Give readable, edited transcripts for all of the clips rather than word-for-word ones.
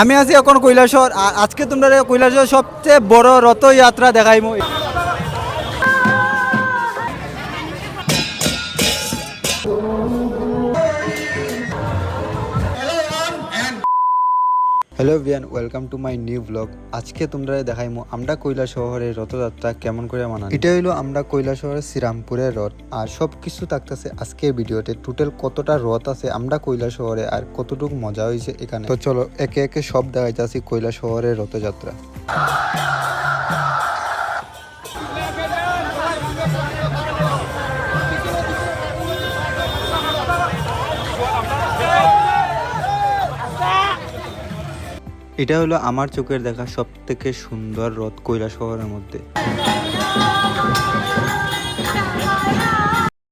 আমি আছি এখন কৈলাসর। আজকে তোমরা কৈলাসর সবচেয়ে বড় রথযাত্রা দেখাইমু। হ্যালো ভিয়ান, welcome to my new blog. আজকে তোমরা দেখাইমু আমরা কৈলাস শহরের রথযাত্রা কেমন করে মানাই। এটা হইলো আমরা কৈলাস শহরের শ্রীরামপুরের রথ, আর সব কিছু থাকতেছে আজকের ভিডিওতে। টোটাল কতটা রথ আছে আমরা কৈলাস শহরে, আর কতটুকু মজা হয়েছে এখানে। তো চলো একে একে সব দেখাইতেছি কৈলাস শহরের রথযাত্রা। এটা হলো আমার চোখের দেখা সব থেকে সুন্দর রথ কৈলাস শহরের মধ্যে।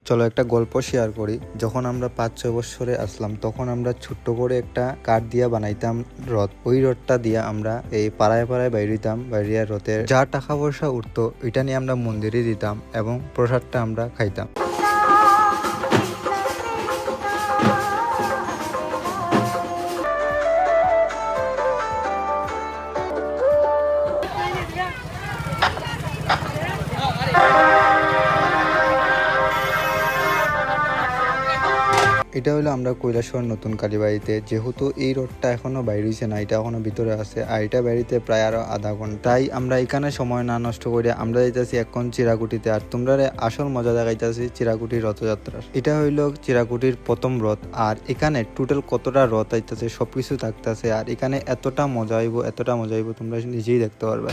চলো একটা গল্প শেয়ার করি। যখন আমরা 5-6 বছরে আসলাম তখন আমরা ছোট্ট করে একটা কাঠ দিয়া বানাইতাম রথ। ওই রথটা দিয়ে আমরা এই পাড়ায় পাড়ায় বাইরিতাম। বাইরিয়া রথের যা টাকা পয়সা উঠতো ওইটা নিয়ে আমরা মন্দিরে দিতাম এবং প্রসাদটা আমরা খাইতাম। এটা হলো আমরা কৈলাসহর নতুন কালীবাড়িতে। যেহেতু এই রোডটা এখনো বাইরে হয়েছে না, এটা এখনো ভিতরে আছে, আর এটা বাড়িতে প্রায় আরো আধা ঘন্টা। তাই আমরা এখানে সময় না নষ্ট করে আমরা যাইতেছি এখন চিরাকুটিতে। আর তোমরা আসল মজা দেখাইতেছি চিরাকুটির রথযাত্রার। এটা হইলো চিরাকুটির প্রথম রথ, আর এখানে টোটাল কতটা রথ আইতেছে সবকিছু থাকতেছে। আর এখানে এতটা মজা হইব তোমরা নিজেই দেখতে পারবে।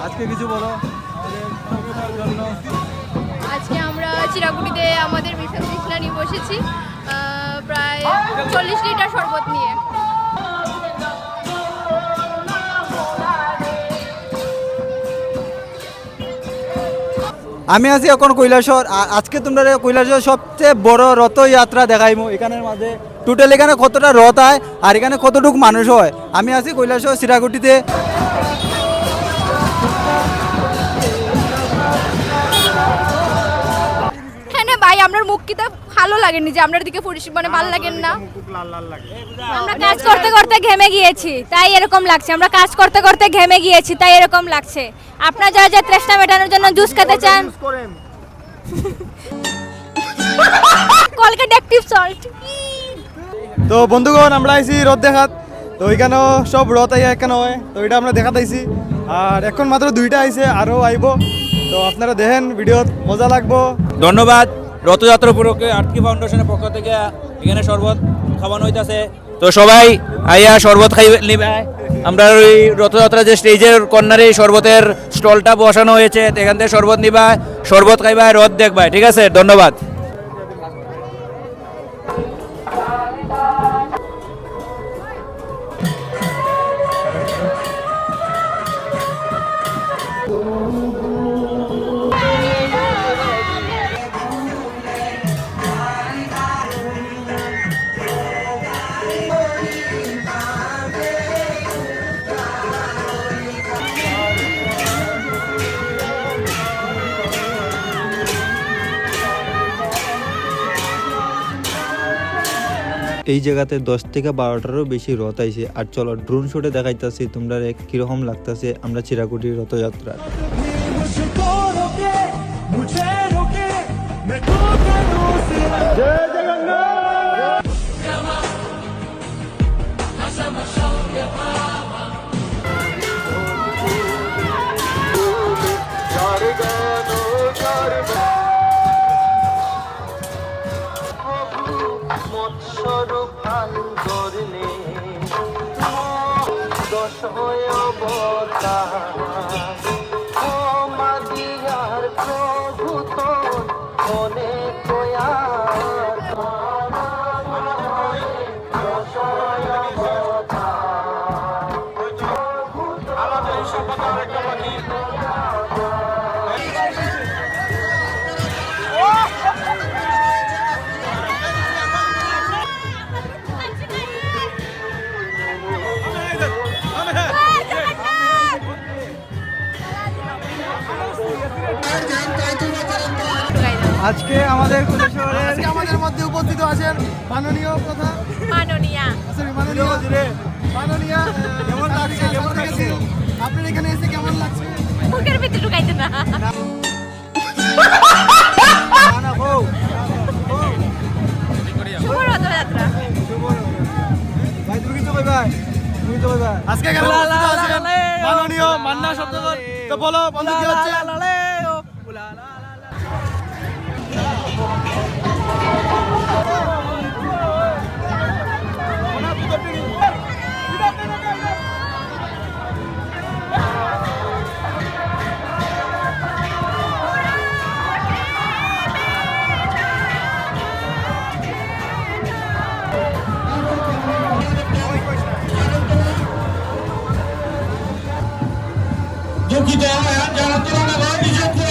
আজকে কিছু বলো আমাদের জন্য। আজকে আমরা চিরাকুটিতে আমাদের মিশন কৃষ্ণা নিয়ে বসেছি প্রায় 40 লিটার শরবত নিয়ে। আমি আছি এখন কৈলাসর। আজকে তোমরা কৈলাসর সবচেয়ে বড় রথযাত্রা দেখাইমু। এখানের মাঝে টোটাল এখানে কতটা রথ হয় আর এখানে কতটুকু মানুষ হয়। আমি আছি কৈলাসর চিরাকুটিতে। ভাই আপনার মুখ কি তা ভালো লাগেনি যে আপনার দিকে মানে ভালো লাগেন না? আমরা কাজ করতে করতে ঘেমে গিয়েছি তাই এরকম লাগছে। আমরা কাজ করতে করতে ঘেমে গিয়েছি তাই এরকম লাগছে। আপনারা যা যা তৃষ্ণা মেটানোর জন্য জুস খেতে চান, কলগেট অ্যাক্টিভ সল্ট। তো বন্ধুগণ আমরা আইছি রথ দেখাত। তো ওইখানেও সব রথ আইয়া এখানে হয়, তো এটা আমরা দেখাত আইছি। আর এখন মাত্র 2টা আইছে, আরও আইব। তো আপনারা দেখেন ভিডিওত, মজা লাগবো। ধন্যবাদ রথযাত্রা উপলক্ষে আর্থিক ফাউন্ডেশনের পক্ষ থেকে এখানে শরবত খাওয়ানো হইতাছে। তো সবাই আইয়া শরবত খাই নিবে। আমরা ওই রথযাত্রা যে স্টেজের কর্নারে শরবতের স্টলটা বসানো হয়েছে, এখান থেকে শরবত নিবা, শরবত খাইবা, রথ দেখবা। ঠিক আছে, ধন্যবাদ। এই জায়গাতে 10 থেকে 12টারও বেশি রথ আইছে। আর চলো ড্রোন শটে দেখাইতেছি তোমরা কিরকম লাগতেছে আমরা চিরাকুটির রথযাত্রা। আজকে আমাদের কৈলাসহরের আজকে আমাদের মধ্যে উপস্থিত আছেন মাননীয় কথা মাননীয়া মাননীয়া কেমন লাগছে আপনার এখানে এসে কেমন লাগছে বুকের ভিতরে ঢুকাইতে না শুভ রথযাত্রা ভাই তুমি কিছু কইবা আজকে এখানে উপস্থিত আছেন মাননীয় মান্না শব্দকর তো বলো বন্ধু কি হচ্ছে দুঃখিত যারা তুলনা নিষেধ